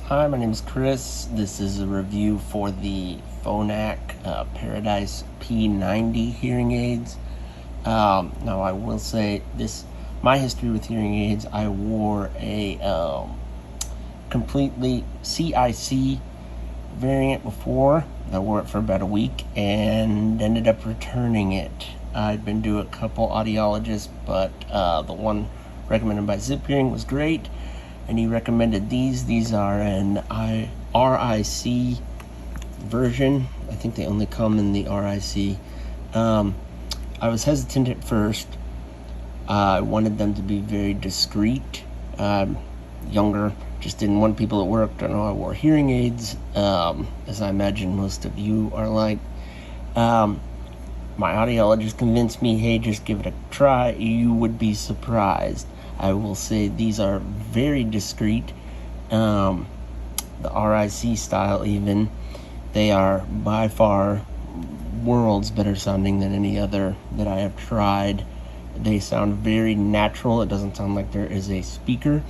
Hi, my name is Chris. This is a review for the Phonak Paradise P90 hearing aids. Now, I will say this: my history with hearing aids, I wore a completely CIC variant before. I wore it for about a week and ended up returning it. I'd been to a couple audiologists, but the one recommended by Zip Hearing was great, and he recommended these. These are an RIC version. I think they only come in the RIC. I was hesitant at first. I wanted them to be very discreet. Younger, just didn't want people at work to know I wore hearing aids, as I imagine most of you are like. My audiologist convinced me, hey, just give it a try. You would be surprised. I will say these are very discreet. The RIC style even. They are by far worlds better sounding than any other that I have tried. They sound very natural. It doesn't sound like there is a speaker.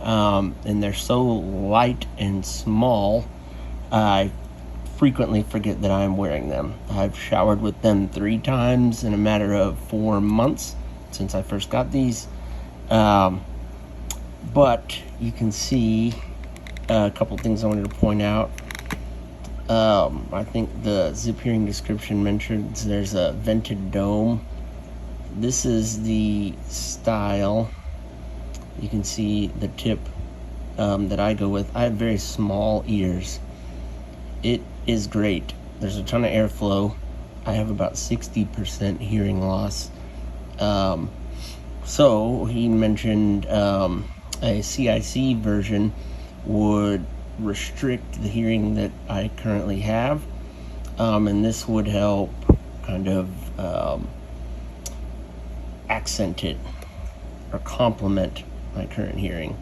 And they're so light and small, I frequently forget that I am wearing them. I've showered with them 3 times in a matter of 4 months since I first got these. But you can see a couple things I wanted to point out. I think the Zip Hearing description mentions there's a vented dome. This is the style. You can see the tip that I go with. I have very small ears. It is great. There's a ton of airflow. I have about 60% hearing loss. So he mentioned a CIC version would restrict the hearing that I currently have, and this would help kind of accent it or complement my current hearing.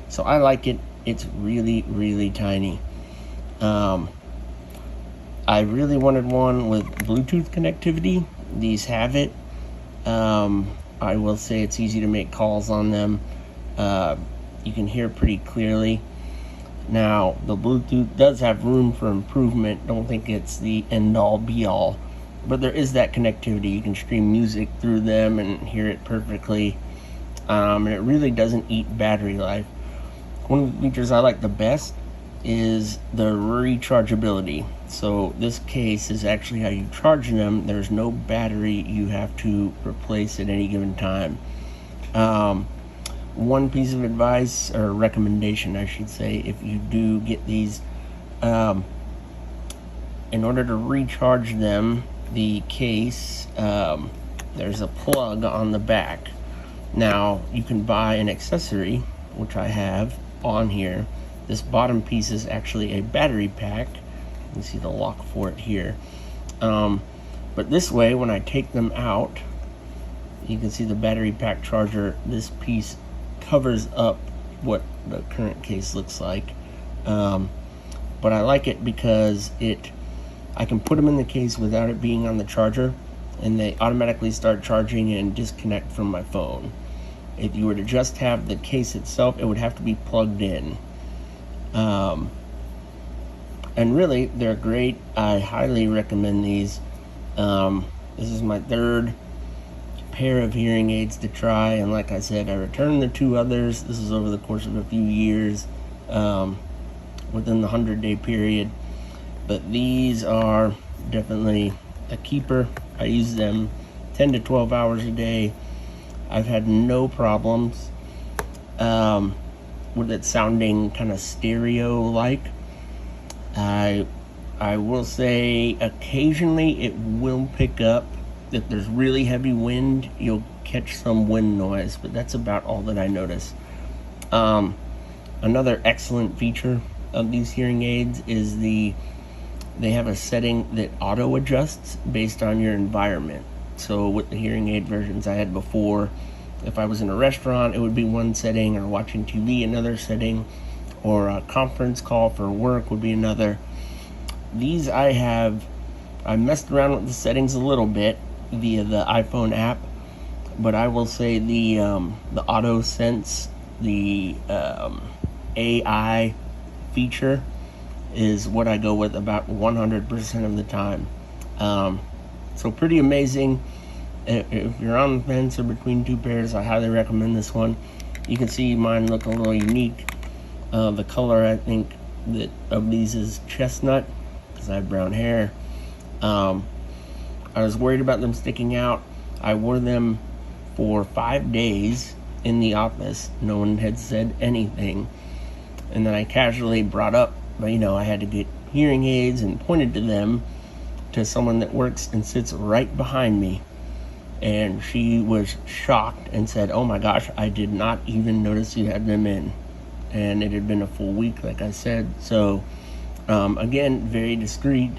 So I like it. It's really, really tiny. I really wanted one with Bluetooth connectivity. These have it. I will say it's easy to make calls on them. You can hear pretty clearly. Now, the Bluetooth does have room for improvement. Don't think it's the end-all, be-all. But there is that connectivity. You can stream music through them and hear it perfectly. And it really doesn't eat battery life. One of the features I like the best is the rechargeability. So this case is actually how you charge them. There's no battery you have to replace at any given time. One piece of advice, or recommendation I should say, if you do get these, in order to recharge them, the case, there's a plug on the back. Now you can buy an accessory, which I have on here. This bottom piece is actually a battery pack. You can see the lock for it here. But this way, when I take them out, you can see the battery pack charger. This piece covers up what the current case looks like. But I like it because I can put them in the case without it being on the charger, and they automatically start charging and disconnect from my phone. If you were to just have the case itself, it would have to be plugged in. And really, they're great. I highly recommend these. This is my 3rd pair of hearing aids to try, and like I said, I returned the 2 others. This is over the course of a few years, within the 100-day period. But these are definitely a keeper. I use them 10 to 12 hours a day. I've had no problems with it sounding kind of stereo-like. I will say occasionally it will pick up. If there's really heavy wind, you'll catch some wind noise, but that's about all that I notice. Another excellent feature of these hearing aids is they have a setting that auto adjusts based on your environment. So with the hearing aid versions I had before, if I was in a restaurant, it would be one setting, or watching TV, another setting, or a conference call for work would be another. These I messed around with the settings a little bit via the iPhone app, but I will say the auto sense, the AI feature is what I go with about 100% of the time. So pretty amazing. If you're on the fence or between two pairs, I highly recommend this one. You can see mine look a little unique. The color, I think, that of these is chestnut, because I have brown hair. I was worried about them sticking out. I wore them for 5 days in the office. No one had said anything. And then I casually brought up, but I had to get hearing aids, and pointed to them to someone that works and sits right behind me. And she was shocked and said, "Oh my gosh, I did not even notice you had them in." And it had been a full week, like I said. So, again, very discreet,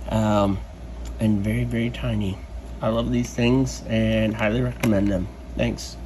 and very, very tiny. I love these things and highly recommend them. Thanks.